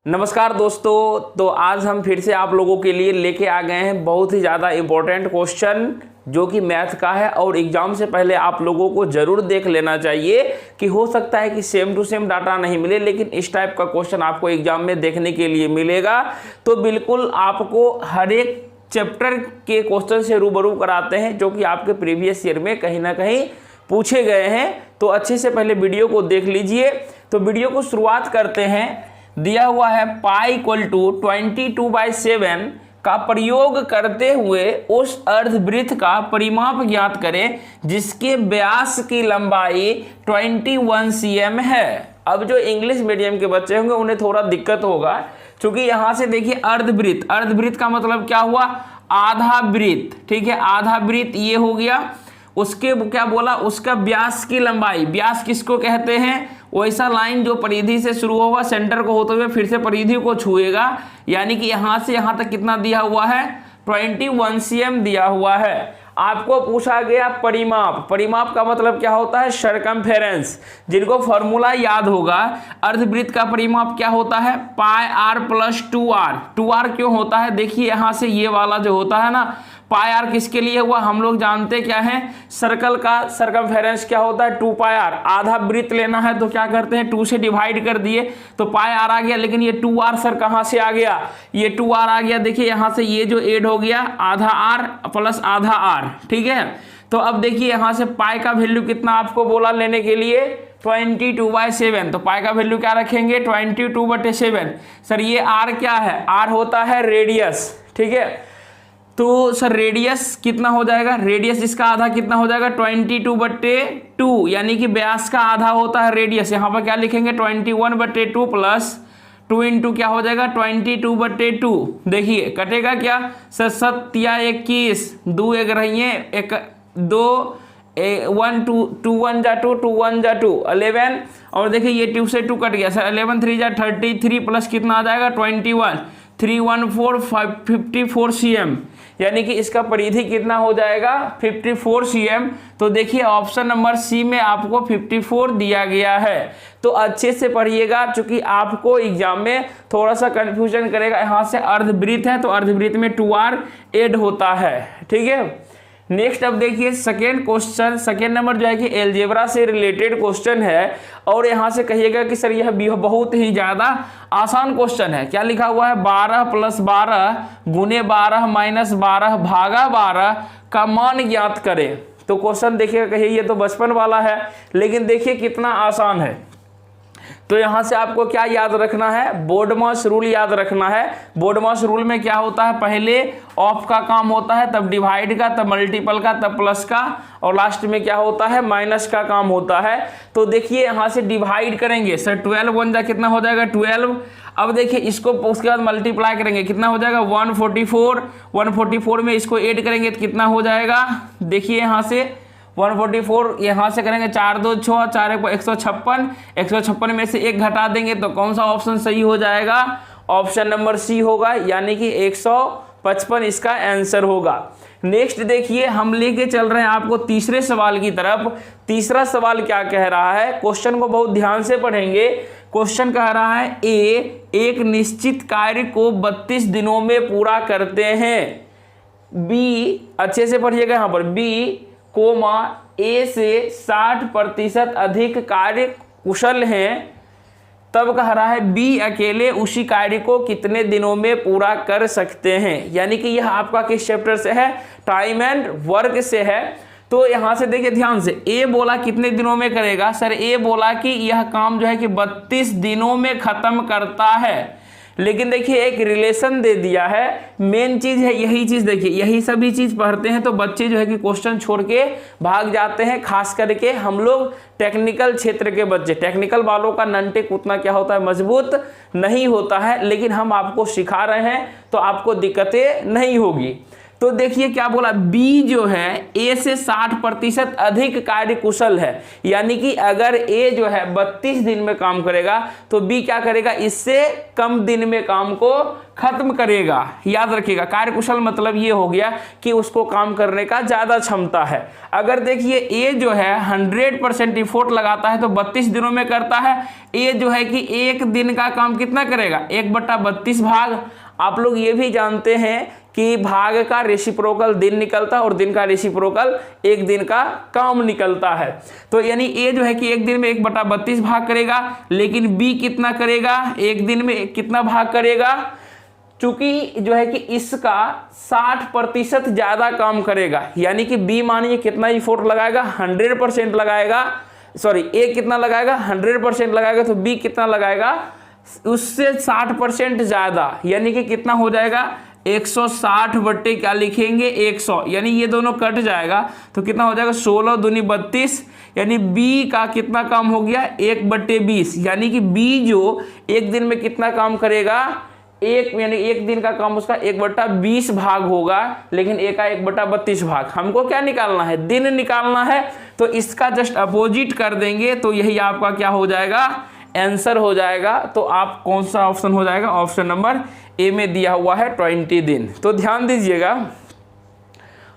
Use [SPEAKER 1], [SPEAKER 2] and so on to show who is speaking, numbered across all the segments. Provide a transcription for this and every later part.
[SPEAKER 1] नमस्कार दोस्तों, तो आज हम फिर से आप लोगों के लिए लेके आ गए हैं बहुत ही ज़्यादा इम्पोर्टेंट क्वेश्चन जो कि मैथ का है और एग्जाम से पहले आप लोगों को ज़रूर देख लेना चाहिए कि हो सकता है कि सेम टू सेम डाटा नहीं मिले, लेकिन इस टाइप का क्वेश्चन आपको एग्जाम में देखने के लिए मिलेगा। तो बिल्कुल आपको हर एक चैप्टर के क्वेश्चन से रूबरू कराते हैं जो कि आपके प्रीवियस ईयर में कहीं ना कहीं पूछे गए हैं। तो अच्छे से पहले वीडियो को देख लीजिए। तो वीडियो को शुरुआत करते हैं। दिया हुआ है पाई इक्वल टू 22/7 का प्रयोग करते हुए उस अर्धवृत्त का परिमाप ज्ञात करें जिसके व्यास की लंबाई 21 cm है। अब जो इंग्लिश मीडियम के बच्चे होंगे उन्हें थोड़ा दिक्कत होगा, क्योंकि यहां से देखिए अर्धवृत्त, अर्धवृत्त का मतलब क्या हुआ, आधा वृत्त। ठीक है, आधा वृत्त ये हो गया। उसके क्या बोला, उसका व्यास की लंबाई, व्यास किसको कहते हैं, वैसा लाइन जो परिधि से शुरू होगा सेंटर को होते हुए फिर से परिधि को छुएगा, यानी कि यहां से यहां तक कितना दिया हुआ है, 21 cm दिया हुआ है। आपको पूछा गया परिमाप, परिमाप का मतलब क्या होता है, सरकमफेरेंस। जिनको फॉर्मूला याद होगा, अर्धवृत्त का परिमाप क्या होता है, पाई r प्लस 2r। 2r क्यों होता है, देखिए यहां से ये वाला जो होता है ना, पाई आर किसके लिए हुआ, हम लोग जानते क्या है, सर्कल का सरकमफेरेंस क्या होता है, 2 पाई आर। आधा वृत्त लेना है तो क्या करते हैं, 2 से डिवाइड कर दिए तो पाई आर आ गया। लेकिन ये 2r सर कहाँ से आ गया, ये 2r आ गया। देखिए यहाँ से ये जो एड हो गया, आधा आर प्लस आधा आर। ठीक है, तो अब देखिए यहाँ से पाई का वैल्यू कितना आपको बोला लेने के लिए, 22/7। तो पाई का वैल्यू क्या रखेंगे, 22/7। सर ये आर क्या है, आर होता है रेडियस। ठीक है, तो सर रेडियस कितना हो जाएगा, रेडियस इसका आधा कितना हो जाएगा, 22/2, यानी कि व्यास का आधा होता है रेडियस। यहाँ पर क्या लिखेंगे, 21/2 प्लस 2 इंटू क्या हो जाएगा, 22/2। देखिए कटेगा क्या सर, 7 या 21, 2 एक रही है, एक 2 1 2 1 जा 2 2 1 जा 2 11। और देखिए ये 2 से 2 कट गया सर, 11 3 जा 33 प्लस कितना आ जाएगा, 21 314 54 cm, यानी कि इसका परिधि कितना हो जाएगा, 54 cm। तो देखिए ऑप्शन नंबर सी में आपको 54 दिया गया है। तो अच्छे से पढ़िएगा, क्योंकि आपको एग्जाम में थोड़ा सा कंफ्यूजन करेगा। यहाँ से अर्धवृत्त है तो अर्धवृत्त में 2r ऐड होता है। ठीक है, नेक्स्ट अब देखिए सेकेंड क्वेश्चन, सेकेंड नंबर जो है कि अलजेब्रा से रिलेटेड क्वेश्चन है। और यहाँ से कहिएगा कि सर यह बहुत ही ज़्यादा आसान क्वेश्चन है। क्या लिखा हुआ है, 12 + 12 गुने 12 - 12 भागा 12 का मान ज्ञात करें। तो क्वेश्चन देखिएगा, कहिए ये तो बचपन वाला है, लेकिन देखिए कितना आसान है। तो यहाँ से आपको क्या याद रखना है, बोडमास रूल याद रखना है। बोडमास रूल में क्या होता है, पहले ऑफ का काम होता है, तब डिवाइड का, तब मल्टीपल का, तब प्लस का, और लास्ट में क्या होता है, माइनस का काम होता है। तो देखिए यहाँ से डिवाइड करेंगे सर, 12 1 जा कितना हो जाएगा, 12। अब देखिए इसको उसके बाद मल्टीप्लाई करेंगे, कितना हो जाएगा, 144। 144 में इसको ऐड करेंगे तो कितना हो जाएगा, देखिए यहाँ से 144 यहाँ से करेंगे, 4 2 6 4 1 156। 156 में से 1 घटा देंगे तो कौन सा ऑप्शन सही हो जाएगा, ऑप्शन नंबर सी होगा, यानी कि 155 इसका आंसर होगा। नेक्स्ट देखिए हम लेके चल रहे हैं आपको तीसरे सवाल की तरफ। तीसरा सवाल क्या कह रहा है, क्वेश्चन को बहुत ध्यान से पढ़ेंगे। क्वेश्चन कह रहा है, ए एक निश्चित कार्य को 32 दिनों में पूरा करते हैं, बी, अच्छे से पढ़िएगा यहाँ पर, बी कोमा ए से 60% अधिक कार्य कुशल हैं, तब कह रहा है बी अकेले उसी कार्य को कितने दिनों में पूरा कर सकते हैं। यानी कि यह आपका किस चैप्टर से है, टाइम एंड वर्क से है। तो यहाँ से देखिए ध्यान से, ए बोला कितने दिनों में करेगा, सर ए बोला कि यह काम जो है कि 32 दिनों में खत्म करता है। लेकिन देखिए एक रिलेशन दे दिया है, मेन चीज है यही चीज। देखिए यही सभी चीज पढ़ते हैं तो बच्चे जो है कि क्वेश्चन छोड़ के भाग जाते हैं, खास करके हम लोग टेक्निकल क्षेत्र के बच्चे। टेक्निकल वालों का ननटेक उतना क्या होता है, मजबूत नहीं होता है, लेकिन हम आपको सिखा रहे हैं तो आपको दिक्कतें नहीं होगी। तो देखिए क्या बोला, बी जो है ए से 60% अधिक कार्यकुशल है, यानी कि अगर ए जो है 32 दिन में काम करेगा तो बी क्या करेगा, इससे कम दिन में काम को खत्म करेगा। याद रखिएगा, कार्यकुशल मतलब ये हो गया कि उसको काम करने का ज्यादा क्षमता है। अगर देखिए ए जो है 100% इफोर्ट लगाता है तो 32 दिनों में करता है। ए जो है कि एक दिन का काम कितना करेगा, 1/32 भाग। आप लोग ये भी जानते हैं कि भाग का रेसिप्रोकल दिन निकलता है और दिन का रेसिप्रोकल एक दिन का काम निकलता है। तो यानी ए जो है कि एक दिन में 1/32 भाग करेगा, लेकिन बी कितना करेगा, एक दिन में कितना भाग करेगा, चूंकि जो है कि इसका 60% ज्यादा काम करेगा। यानी कि बी मानिए कितना इफोर्ट लगाएगा, 100% लगाएगा, सॉरी ए कितना लगाएगा, 100% लगाएगा, तो बी कितना लगाएगा, उससे 60% ज्यादा, यानी कि कितना हो जाएगा, 160 बट्टे क्या लिखेंगे 100, यानी ये दोनों कट जाएगा तो कितना हो जाएगा, 16 दूनी 32, यानी बी का कितना काम हो गया, 1/20, यानी कि बी जो एक दिन में कितना काम करेगा, यानी एक दिन का काम उसका 1/20 भाग होगा, लेकिन ए का 1/32 भाग। हमको क्या निकालना है, दिन निकालना है, तो इसका जस्ट अपोजिट कर देंगे तो यही आपका क्या हो जाएगा, आंसर हो जाएगा। तो आप कौन सा ऑप्शन हो जाएगा, ऑप्शन नंबर ए में दिया हुआ है 20 दिन। तो ध्यान दीजिएगा,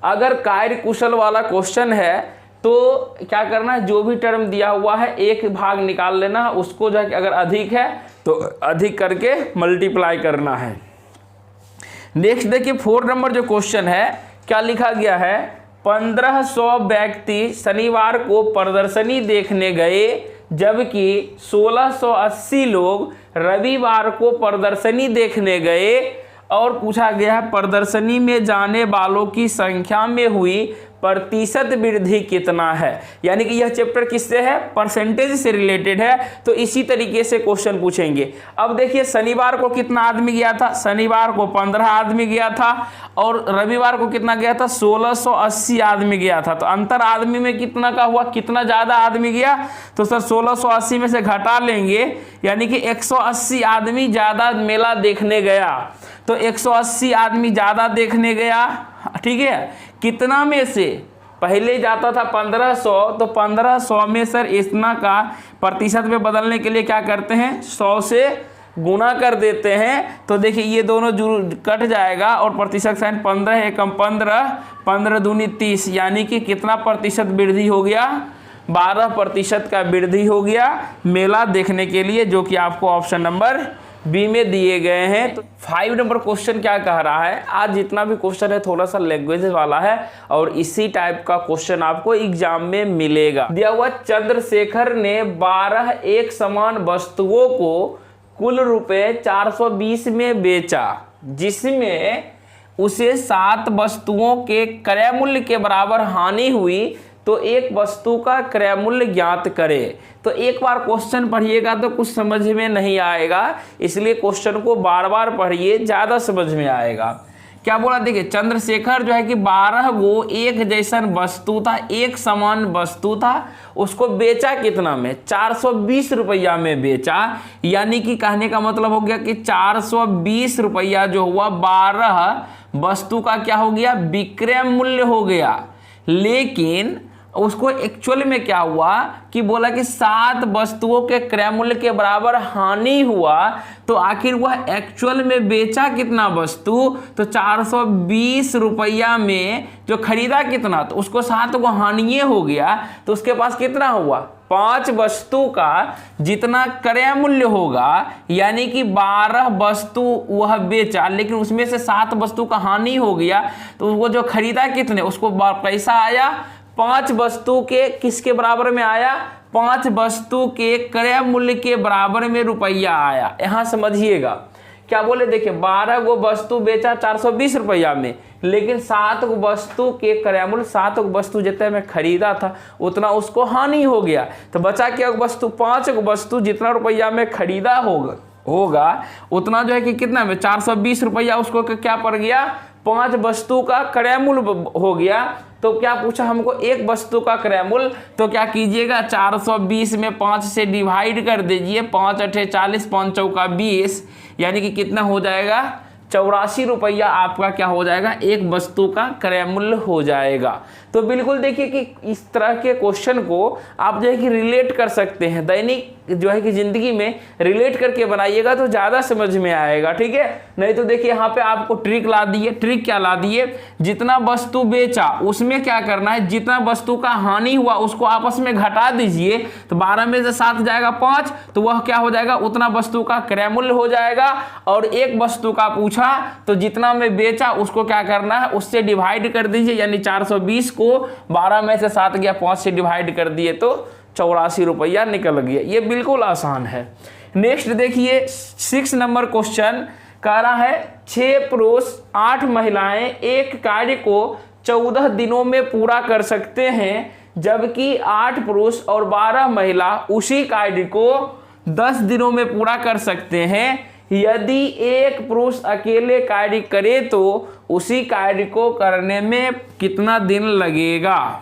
[SPEAKER 1] अगर कार्यकुशल वाला क्वेश्चन है तो क्या करना है, जो भी टर्म दिया हुआ है एक भाग निकाल लेना, उसको जो है कि अगर अधिक है तो अधिक करके मल्टीप्लाई करना है। नेक्स्ट देखिए 4 नंबर जो क्वेश्चन है, क्या लिखा गया है, 1500 व्यक्ति शनिवार को प्रदर्शनी देखने गए, जबकि 1680 लोग रविवार को प्रदर्शनी देखने गए, और पूछा गया है प्रदर्शनी में जाने वालों की संख्या में हुई प्रतिशत वृद्धि कितना है। यानी कि यह चैप्टर किससे है, परसेंटेज से रिलेटेड है, तो इसी तरीके से क्वेश्चन पूछेंगे। अब देखिए शनिवार को कितना आदमी गया था, शनिवार को 15 आदमी गया था, और रविवार को कितना गया था, 1680 आदमी गया था। तो अंतर आदमी में कितना का हुआ, कितना ज्यादा आदमी गया, तो सर 1680 में से घटा लेंगे, यानी कि 180 आदमी ज्यादा मेला देखने गया। तो 180 आदमी ज्यादा देखने गया, ठीक है, कितना में से, पहले जाता था 1500, तो 1500 में सर इतना का प्रतिशत में बदलने के लिए क्या करते हैं, 100 से गुना कर देते हैं। तो देखिए ये दोनों कट जाएगा और प्रतिशत साइन 15 एकम 15, 15 दूनी 30, यानी कि कितना प्रतिशत वृद्धि हो गया, 12% का वृद्धि हो गया मेला देखने के लिए, जो कि आपको ऑप्शन नंबर बी में दिए गए हैं। तो 5 नंबर क्वेश्चन क्या कह रहा है, आज जितना भी क्वेश्चन है थोड़ा सा लैंग्वेज वाला है और इसी टाइप का क्वेश्चन आपको एग्जाम में मिलेगा। दिया हुआ, चंद्रशेखर ने 12 एक समान वस्तुओं को कुल रुपए 420 में बेचा, जिसमें उसे 7 वस्तुओं के क्रय मूल्य के बराबर हानि हुई, तो एक वस्तु का क्रय मूल्य ज्ञात करे। तो एक बार क्वेश्चन पढ़िएगा तो कुछ समझ में नहीं आएगा, इसलिए क्वेश्चन को बार बार पढ़िए, ज्यादा समझ में आएगा। क्या बोला, देखिए चंद्रशेखर जो है कि 12 गो एक जैसन वस्तु था, एक समान वस्तु था, उसको बेचा कितना में, 420 रुपया में बेचा। यानी कि कहने का मतलब हो गया कि 420 रुपया जो हुआ 12 वस्तु का क्या हो गया, विक्रय मूल्य हो गया। लेकिन उसको एक्चुअल में क्या हुआ कि बोला कि 7 वस्तुओं के क्रय मूल्य के बराबर हानि हुआ, तो आखिर वह एक्चुअल में बेचा कितना वस्तु, तो 420 रुपया में जो खरीदा कितना, तो उसको 7 को हानि हो गया, तो उसके पास कितना हुआ, 5 वस्तु का जितना क्रय मूल्य होगा, यानी कि 12 वस्तु वह बेचा, लेकिन उसमें से 7 वस्तु का हानि हो गया, तो वो जो खरीदा कितने, उसको पैसा आया 5 वस्तु के किसके बराबर में आया, 5 वस्तु के क्रय मूल्य के बराबर में रुपया आया। यहां समझिएगा क्या बोले, देखिए 12 गो वस्तु बेचा 420 रुपया में, लेकिन 7 गो वस्तु के क्रय मूल्य, 7 गो वस्तु जितने में खरीदा था उतना उसको हानि हो गया, तो बचा क्या वस्तु, 5 गो वस्तु जितना रुपया में खरीदा होगा उतना जो है कि कितना में 420 रुपया उसको क्या पड़ गया, 5 वस्तु का क्रय मूल्य हो गया। तो क्या पूछा हमको, एक वस्तु का क्रय मूल्य, तो क्या कीजिएगा 420 में 5 से डिवाइड कर दीजिए, 5 8 40, 5 चौका 20, यानी कि कितना हो जाएगा 84 रुपया आपका क्या हो जाएगा, एक वस्तु का क्रय मूल्य हो जाएगा। तो बिल्कुल देखिए कि इस तरह के क्वेश्चन को आप जो है कि रिलेट कर सकते हैं, दैनिक जो है कि जिंदगी में रिलेट करके बनाइएगा तो ज़्यादा समझ में आएगा, ठीक है। नहीं तो देखिए यहाँ पे आपको ट्रिक ला दिए। ट्रिक क्या ला दिए, जितना वस्तु बेचा उसमें क्या करना है, जितना वस्तु का हानि हुआ उसको आपस में घटा दीजिए, तो 12 में से 7 जाएगा 5, तो वह क्या हो जाएगा, उतना वस्तु का क्रय मूल्य हो जाएगा। और एक वस्तु का पूछा तो जितना में बेचा उसको क्या करना है, उससे डिवाइड कर दीजिए, यानी 420 को 12 में से 7 गया 5 से डिवाइड कर दिए तो 84 रुपया निकल गया। ये बिल्कुल आसान है। नेक्स्ट देखिए 6 नंबर क्वेश्चन कह रहा है 6 पुरुष 8 महिलाएं एक कार्य को 14 दिनों में पूरा कर सकते हैं, जबकि 8 पुरुष और 12 महिला उसी कार्य को 10 दिनों में पूरा कर सकते हैं। यदि एक पुरुष अकेले कार्य करे तो उसी कार्य को करने में कितना दिन लगेगा।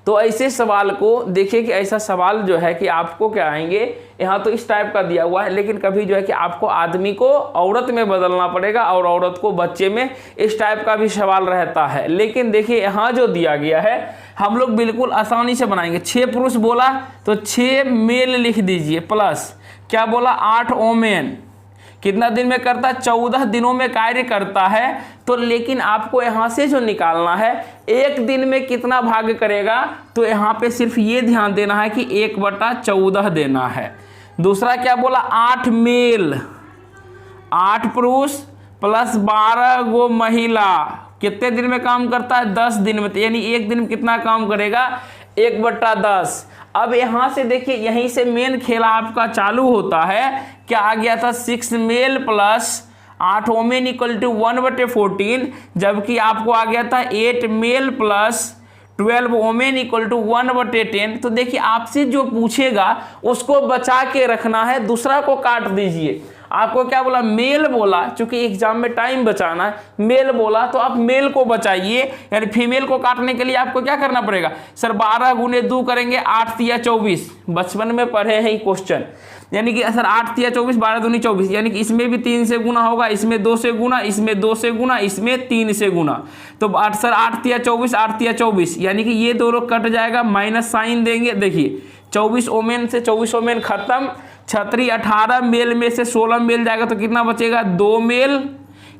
[SPEAKER 1] तो ऐसे सवाल को देखिए कि ऐसा सवाल जो है कि आपको क्या आएंगे, यहाँ तो इस टाइप का दिया हुआ है, लेकिन कभी जो है कि आपको आदमी को औरत में बदलना पड़ेगा और औरत को बच्चे में, इस टाइप का भी सवाल रहता है। लेकिन देखिए यहाँ जो दिया गया है हम लोग बिल्कुल आसानी से बनाएंगे। 6 पुरुष बोला तो 6 मेल लिख दीजिए, प्लस क्या बोला 8 ओमेन, कितना दिन में करता है, 14 दिनों में कार्य करता है। तो लेकिन आपको यहाँ से जो निकालना है एक दिन में कितना भाग करेगा, तो यहाँ पे सिर्फ ये ध्यान देना है कि 1/14 देना है। दूसरा क्या बोला 8 मेल, 8 पुरुष प्लस 12 गो महिला, कितने दिन में काम करता है, 10 दिन में, यानी एक दिन में कितना काम करेगा, 1/10। अब यहाँ से देखिए यहीं से मेन खेला आपका चालू होता है। क्या आ गया था, 6 male plus 8 women equal to 1/14, जबकि आपको आ गया था 8 male plus 12 women equal to 1/10। तो देखिए आपसे जो पूछेगा उसको बचा के रखना है, दूसरा को काट दीजिए। आपको क्या बोला, मेल बोला, चूंकि एग्जाम में टाइम बचाना है, मेल बोला तो आप मेल को बचाइए, यानी फीमेल को काटने के लिए आपको क्या करना पड़ेगा, सर 12 गुने 2 करेंगे 8 तिया 24, बचपन में पढ़े हैं क्वेश्चन, यानी कि सर 8 तिया 24, 12 दूनी 24, यानी कि इसमें भी 3 से गुना होगा, इसमें 2 से गुना, इसमें 2 से गुना, इसमें 3 से गुना, तो सर 8 तिया 24, 8 तिया 24, यानी कि ये दोनों कट जाएगा, माइनस साइन देंगे। देखिए 24 ओमेन से 24 ओमेन खत्म, छतरी 18 मेल में से 16 मेल जाएगा तो कितना बचेगा, 2 मेल,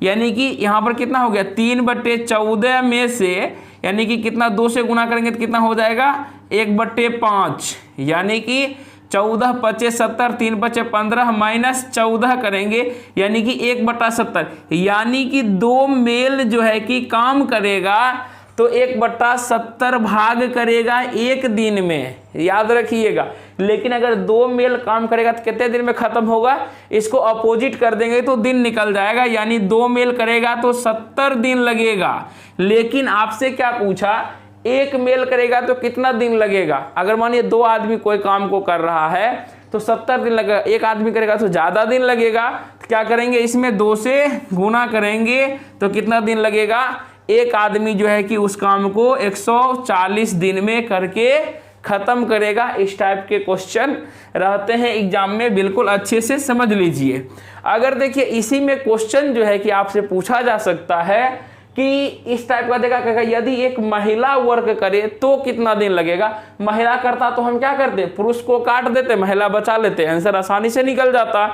[SPEAKER 1] यानी कि यहाँ पर कितना हो गया, 3/14 में से, यानी कि कितना 2 से गुना करेंगे तो कितना हो जाएगा, 1/5, यानी कि 14 × 70, 3 × 15 माइनस 14 करेंगे, यानी कि 1/70, यानी कि 2 मेल जो है कि काम करेगा तो 1/70 भाग करेगा एक दिन में, याद रखिएगा। लेकिन अगर 2 मेल काम करेगा तो कितने दिन में खत्म होगा, इसको अपोजिट कर देंगे तो दिन निकल जाएगा, यानी 2 मेल करेगा तो 70 दिन लगेगा। लेकिन आपसे क्या पूछा, 1 मेल करेगा तो कितना दिन लगेगा। अगर मानिए 2 आदमी कोई काम को कर रहा है तो 70 दिन लगेगा, 1 आदमी करेगा तो ज़्यादा दिन लगेगा। तो क्या करेंगे, इसमें 2 से गुना करेंगे तो कितना दिन लगेगा, एक आदमी जो है कि उस काम को 140 दिन में करके खत्म करेगा। इस टाइप के क्वेश्चन रहते हैं एग्जाम में, बिल्कुल अच्छे से समझ लीजिए। अगर देखिए इसी में क्वेश्चन जो है कि आपसे पूछा जा सकता है कि इस टाइप का देखा, यदि एक महिला वर्क करे तो कितना दिन लगेगा। महिला करता तो हम क्या करते, पुरुष को काट देते, महिला बचा लेते, आंसर आसानी से निकल जाता।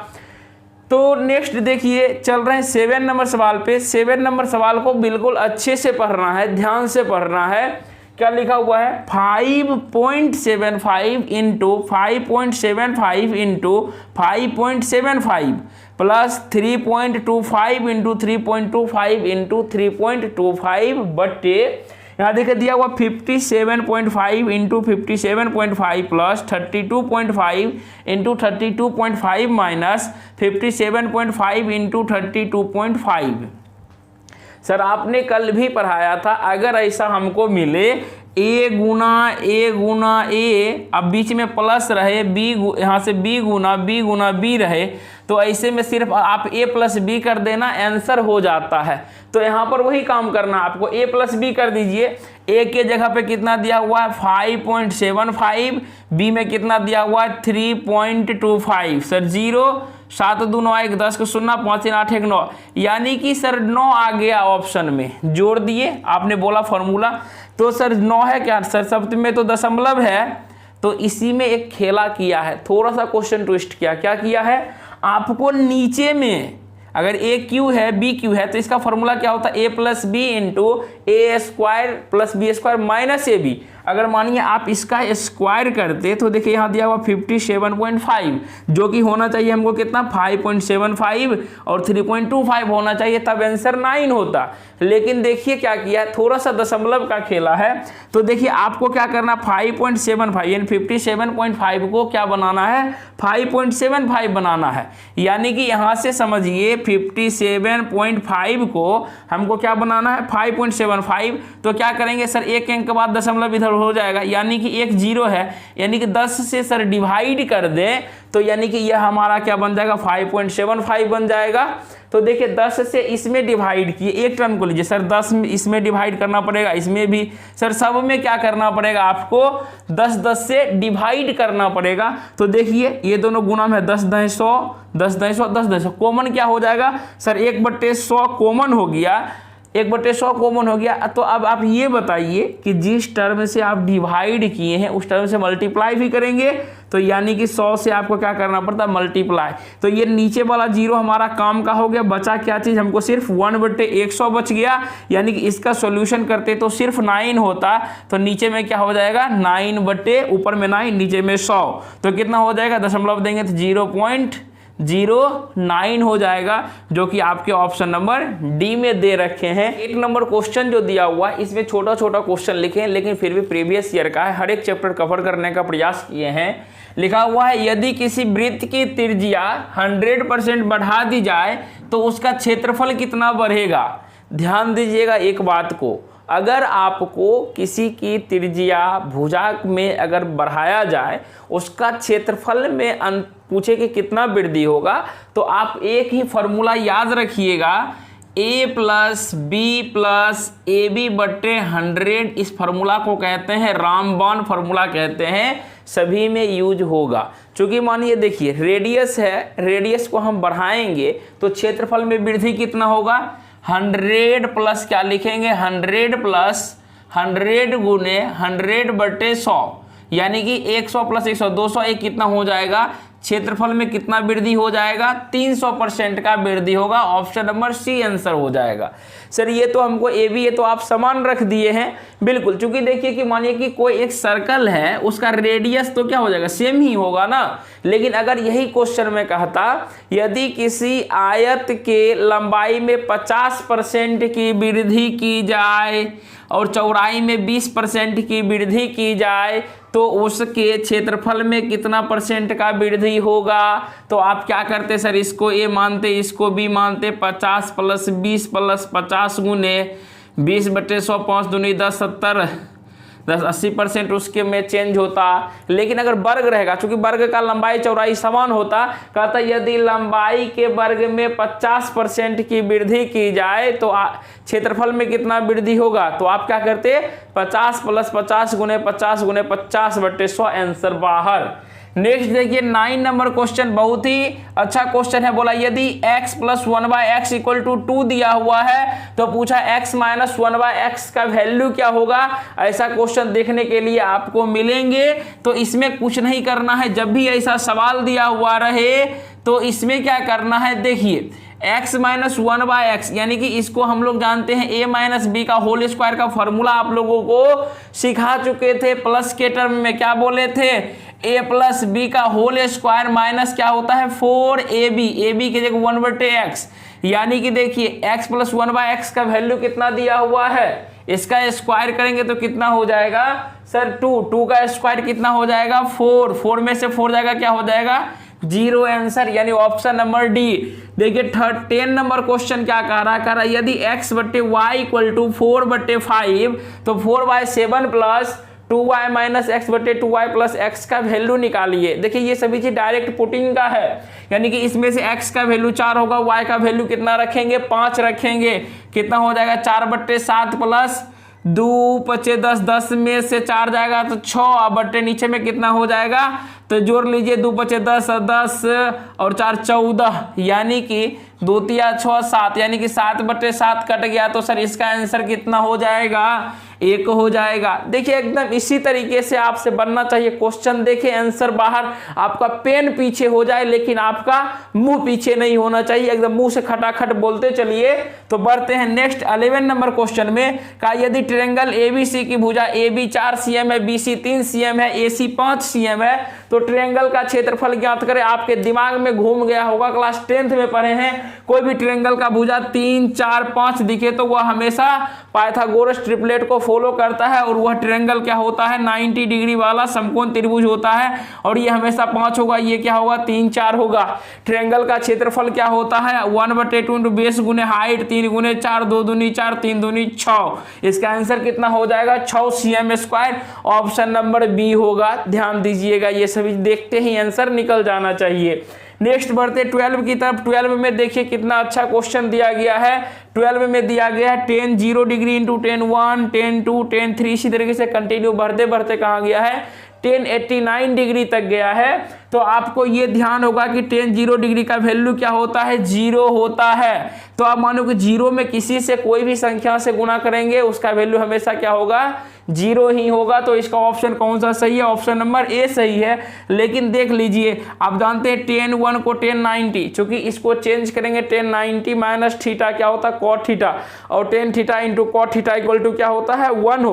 [SPEAKER 1] तो नेक्स्ट देखिए चल रहे हैं 7 नंबर सवाल पे। 7 नंबर सवाल को बिल्कुल अच्छे से पढ़ना है, ध्यान से पढ़ना है। क्या लिखा हुआ है, 5.75 into 5.75 into 5.75 plus 3.25 into 3.25 into 3.25 बट्टे, यहाँ देखिए दिया हुआ 57.5 into 57.5 plus 32.5 into 32.5 minus 57.5 into 32.5। Sir आपने कल भी पढ़ाया था, अगर ऐसा हमको मिले a गुना a, अब बीच में प्लस रहे, b यहाँ से b गुना b रहे, तो ऐसे में सिर्फ आप a प्लस b कर देना, आंसर हो जाता है। तो यहाँ पर वही काम करना, आपको a प्लस b कर दीजिए। a के जगह पे कितना दिया हुआ है 5.75, b में कितना दिया हुआ है 3.25, सर 0 7 2 9 1 10 को 0, 5 3 8 1 9, यानी कि सर 9 आ गया ऑप्शन में, जोड़ दिए, आपने बोला फॉर्मूला, तो सर 9 है क्या सर, शब्द में तो दशमलव है, तो इसी में एक खेला किया है, थोड़ा सा क्वेश्चन ट्विस्ट किया। क्या किया है, आपको नीचे में अगर ए क्यू है बी क्यू है तो इसका फॉर्मूला क्या होता है, A plus B into A square plus B square minus A B. अगर मानिए आप इसका स्क्वायर करते तो देखिए यहाँ दिया हुआ 57.5, जो कि होना चाहिए हमको कितना 5.75 और 3.25 होना चाहिए, तब आंसर 9 होता। लेकिन देखिए क्या किया, थोड़ा सा दशमलव का खेला है। तो देखिए आपको क्या करना, 5.75 यानी 57.5 को क्या बनाना है, 5.75 बनाना है। यानी कि यहाँ से समझिए 57.5 को हमको क्या बनाना है 5.75। तो क्या करेंगे सर, एक अंक के बाद दशमलव इधर हो जाएगा, यानी कि एक 0 है, यानी कि 10 से सर डिवाइड कर दें तो यानी कि यह हमारा क्या बन जाएगा 5.75 बन जाएगा। तो देखिए 10 से इसमें डिवाइड किए, एक टर्म को लीजिए सर, 10 इसमें डिवाइड करना पड़ेगा, इसमें भी सर, सब में क्या करना पड़ेगा आपको 10 से डिवाइड करना पड़ेगा। तो देखिए ये दोनों गुणा में 10 10 100 10 10 100 10 10 कॉमन क्या हो जाएगा सर, 1/100 कॉमन हो गया, 1/100 कॉमन हो गया। तो अब आप ये बताइए कि जिस टर्म से आप डिवाइड किए हैं उस टर्म से मल्टीप्लाई भी करेंगे, तो यानी कि 100 से आपको क्या करना पड़ता है मल्टीप्लाई। तो ये नीचे वाला 0 हमारा काम का हो गया, बचा क्या चीज, हमको सिर्फ 1/100 बच गया, यानी कि इसका सॉल्यूशन करते तो सिर्फ 9 होता। तो नीचे में क्या हो जाएगा 9 ऊपर में 9 नीचे में 100, तो कितना हो जाएगा, दशमलव देंगे तो 0.09 हो जाएगा, जो कि आपके ऑप्शन नंबर डी में दे रखे हैं। 1 नंबर क्वेश्चन जो दिया हुआ है इसमें छोटा छोटा क्वेश्चन लिखे हैं, लेकिन फिर भी प्रीवियस ईयर का है, हर एक चैप्टर कवर करने का प्रयास किए हैं। लिखा हुआ है यदि किसी वृत्त की त्रिज्या 100% बढ़ा दी जाए तो उसका क्षेत्रफल कितना बढ़ेगा। ध्यान दीजिएगा एक बात को, अगर आपको किसी की त्रिज्या भुजा में अगर बढ़ाया जाए, उसका क्षेत्रफल में पूछे कि कितना वृद्धि होगा, तो आप एक ही फॉर्मूला याद रखिएगा, a plus B plus A B बट्टे 100। इस फार्मूला को कहते हैं रामबाण फार्मूला कहते हैं, सभी में यूज होगा। चूंकि मानिए देखिए रेडियस है, रेडियस को हम बढ़ाएंगे तो क्षेत्रफल में वृद्धि कितना होगा, 100 प्लस क्या लिखेंगे 100 प्लस 100 गुने 100/100, यानी कि 100 प्लस 100 200, एक कितना हो जाएगा, क्षेत्रफल में कितना वृद्धि हो जाएगा 300% का वृद्धि होगा। ऑप्शन नंबर सी आंसर हो जाएगा। सर ये तो हमको ए बी ये तो आप समान रख दिए हैं, बिल्कुल, क्योंकि देखिए कि मानिए कि कोई एक सर्कल है, उसका रेडियस तो क्या हो जाएगा सेम ही होगा ना। लेकिन अगर यही क्वेश्चन में कहता यदि किसी आयत के लंबाई में 50% की वृद्धि की जाए और चौड़ाई में 20% की वृद्धि की जाए तो उसके क्षेत्रफल में कितना % का वृद्धि होगा। तो आप क्या करते सर, इसको ए मानते इसको बी मानते, 50 प्लस 20 प्लस 50 गुने 20/100 5 दूनी 10 70 10 80% उसके में चेंज होता। लेकिन अगर वर्ग रहेगा, चूंकि वर्ग का लंबाई चौड़ाई समान होता, कहता यदि लंबाई के वर्ग में 50% की वृद्धि की जाए तो क्षेत्रफल में कितना वृद्धि होगा। तो आप क्या करते 50 प्लस 50 गुने 50 गुने 50/100 आंसर बाहर। नेक्स्ट देखिए 9 नंबर क्वेश्चन, बहुत ही अच्छा क्वेश्चन है। बोला यदि x plus 1/x equal to 2 दिया हुआ है तो पूछा x माइनस 1/x का वैल्यू क्या होगा। ऐसा क्वेश्चन देखने के लिए आपको मिलेंगे, तो इसमें कुछ नहीं करना है। जब भी ऐसा सवाल दिया हुआ रहे तो इसमें क्या करना है, देखिए x माइनस 1/x, यानी कि इसको हम लोग जानते हैं a माइनस बी का होल स्क्वायर का फॉर्मूला आप लोगों को सिखा चुके थे। प्लस के टर्म में क्या बोले थे, a प्लस बी का होल स्क्वायर माइनस क्या होता है 4ab, ab की जगह 1/x, यानी कि देखिए x प्लस 1/x का वैल्यू कितना दिया हुआ है, इसका स्क्वायर करेंगे तो कितना हो जाएगा सर 2 का स्क्वायर कितना हो जाएगा 4 में से 4 जाएगा क्या हो जाएगा 0 आंसर, यानी ऑप्शन नंबर डी। देखिए 10 नंबर क्वेश्चन क्या कह रहा है, यदि x/y इक्वल टू 4/5 तो 4/7 plus 2y minus x/2y plus x का वैल्यू निकालिए। देखिए ये सभी चीज डायरेक्ट पुटिंग का है, यानी कि इसमें से x का वैल्यू 4 होगा, y का वैल्यू कितना रखेंगे 5 रखेंगे, कितना हो जाएगा 4/7 प्लस 2 5 10 10 में से 4 जाएगा तो 6 बट्टे नीचे में कितना हो जाएगा तो जोड़ लीजिए, 2 × 5 = 10, 10 और 4 = 14, यानी कि 2 × 3 = 6, 7, यानी कि 7/7 कट गया। तो सर इसका आंसर कितना हो जाएगा? 1 हो जाएगा। देखिए एकदम इसी तरीके से आपसे बनना चाहिए क्वेश्चन। देखिए आंसर बाहर, आपका पेन पीछे हो जाए लेकिन आपका मुंह पीछे नहीं होना चाहिए, एकदम मुंह से खटाखट बोलते चलिए। तो बढ़ते हैं नेक्स्ट 11 नंबर क्वेश्चन में। का यदि ट्रायंगल ABC की भुजा AB 4 cm है, BC 3 cm है, AC 5 cm है, तो ट्रायंगल का क्षेत्रफल ज्ञात करें। आपके दिमाग में घूम गया होगा, क्लास 10th में पढ़े हैं, कोई भी ट्रायंगल का भुजा 3, 4, 5 दिखे तो वह हमेशा पाइथागोरस ट्रिपलेट को फॉलो करता है, और वह ट्रायंगल क्या होता है? 90 डिग्री वाला समकोण त्रिभुज होता है, और ये हमेशा 5 होगा। ये क्या होगा? 3, 4 होगा। ट्रायंगल का क्षेत्रफल क्या होता है? 1/2 बेस गुने हाइट, 3 × 4, 2 दूनी 4, 3 दूनी 6। इसका आंसर कितना हो जाएगा? 6 cm²। ऑप्शन नंबर बी होगा। ध्यान दीजिएगा, ये सभी देखते ही आंसर निकल जाना चाहिए। नेक्स्ट बढ़ते 12 की तरफ। 12 में देखिए कितना अच्छा क्वेश्चन दिया गया है। 12 में दिया गया है tan 0 degree into tan 1, tan 2, tan 3, इसी तरीके से कंटिन्यू बढ़ते बढ़ते कहाँ गया है? tan 89 डिग्री तक गया है। तो आपको ये ध्यान होगा कि tan 0 डिग्री का वैल्यू क्या होता है? 0 होता है। तो आप मानो कि 0 में किसी से कोई भी संख्या से गुणा करेंगे, उसका वैल्यू हमेशा क्या होगा? 0 ही होगा। तो इसका ऑप्शन कौन सा सही है? ऑप्शन नंबर ए सही है। लेकिन देख लीजिए, आप जानते हैं tan 1 को tan 90, चूंकि इसको चेंज करेंगे tan 90 माइनस थीटा क्या होता है? cot थीटा, और tan theta into cot theta equal to क्या होता है? 1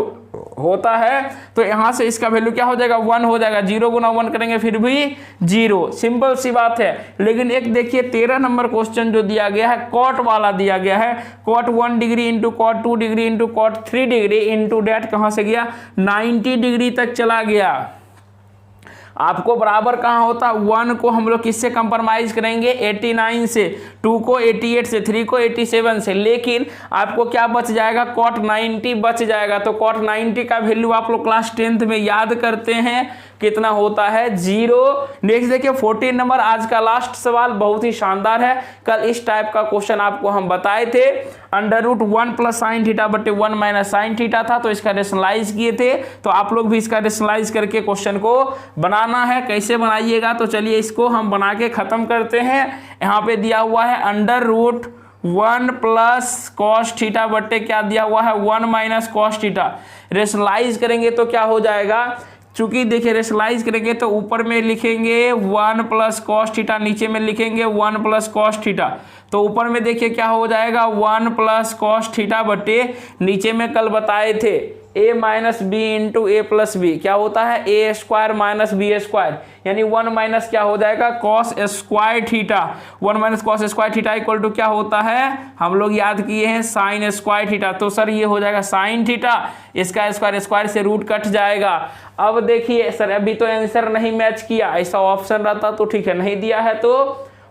[SPEAKER 1] होता है। तो यहां से इसका वैल्यू क्या हो जाएगा? 1 हो जाएगा। 0 × 1 करेंगे फिर भी 0, सिंपल सी बात है। लेकिन एक देखिए 13 नंबर क्वेश्चन जो दिया गया है, कॉट वाला दिया गया है। cot 1 degree into cot 2 degree into cot 3 degree into डेट कहां से गया? 90 डिग्री तक चला गया। आपको बराबर कहाँ होता? 1 को हम लोग किससे कंप्रोमाइज करेंगे? 89 से, 2 को 88 से, 3 को 87 से। लेकिन आपको क्या बच जाएगा? cot 90 बच जाएगा। तो cot 90 का वैल्यू आप लोग क्लास 10th में याद करते हैं, कितना होता है? 0। नेक्स्ट देखिए 14 नंबर, आज का लास्ट सवाल बहुत ही शानदार है। कल इस टाइप का क्वेश्चन आपको हम बताए थे। √1 + sin θ बटे 1 - sin θ था, तो इसका रेशनलाइज किए थे। तो आप लोग भी इसका रेशनलाइज करके क्वेश्चन को बनाना है। कैसे बनाइएगा? तो चलिए इसको हम बना के खत्म करते हैं। यहाँ पे दिया हुआ है √1 + cos θ बटे क्या दिया हुआ है? 1 - cos θ। रेशनलाइज करेंगे तो क्या हो जाएगा? चूंकि देखिए रेशनलाइज करेंगे तो ऊपर में लिखेंगे 1 + cos θ, नीचे में लिखेंगे 1 + cos θ। तो ऊपर में देखिए क्या हो जाएगा? 1 + cos θ बटे, नीचे में कल बताए थे a - b into a + b क्या होता है? a² - b², यानी 1 - क्या हो जाएगा? cos² θ। 1 - cos² θ इक्वल टू क्या होता है? हम लोग याद किए हैं sin² θ। तो सर ये हो जाएगा sin θ, इसका स्क्वायर से रूट कट जाएगा। अब देखिए सर अभी तो आंसर नहीं मैच किया, ऐसा ऑप्शन रहता तो ठीक है, नहीं दिया है तो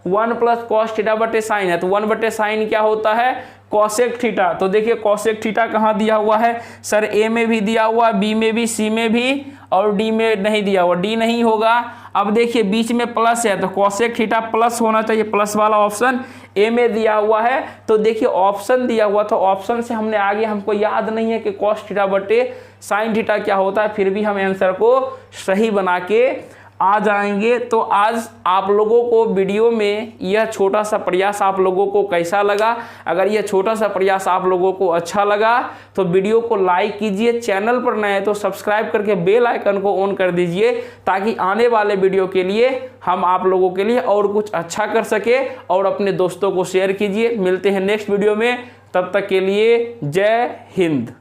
[SPEAKER 1] 1 + cos θ बटे साइन है, तो 1/sin क्या होता है? cosec θ। तो देखिए cosec θ कहाँ दिया हुआ है? सर ए में भी दिया हुआ, बी में भी, सी में भी, और डी में नहीं दिया हुआ, डी नहीं होगा। अब देखिए बीच में प्लस है तो cosec θ प्लस होना चाहिए, प्लस वाला ऑप्शन ए में दिया हुआ है। तो देखिए ऑप्शन दिया हुआ तो ऑप्शन से हमने आगे, हमको याद नहीं है कि cos θ बटे sin θ क्या होता है, फिर भी हम आंसर को सही बना के आ जाएंगे। तो आज आप लोगों को वीडियो में यह छोटा सा प्रयास आप लोगों को कैसा लगा? अगर यह छोटा सा प्रयास आप लोगों को अच्छा लगा तो वीडियो को लाइक कीजिए, चैनल पर नए तो सब्सक्राइब करके बेल आइकन को ऑन कर दीजिए, ताकि आने वाले वीडियो के लिए हम आप लोगों के लिए और कुछ अच्छा कर सके, और अपने दोस्तों को शेयर कीजिए। मिलते हैं नेक्स्ट वीडियो में, तब तक के लिए जय हिंद।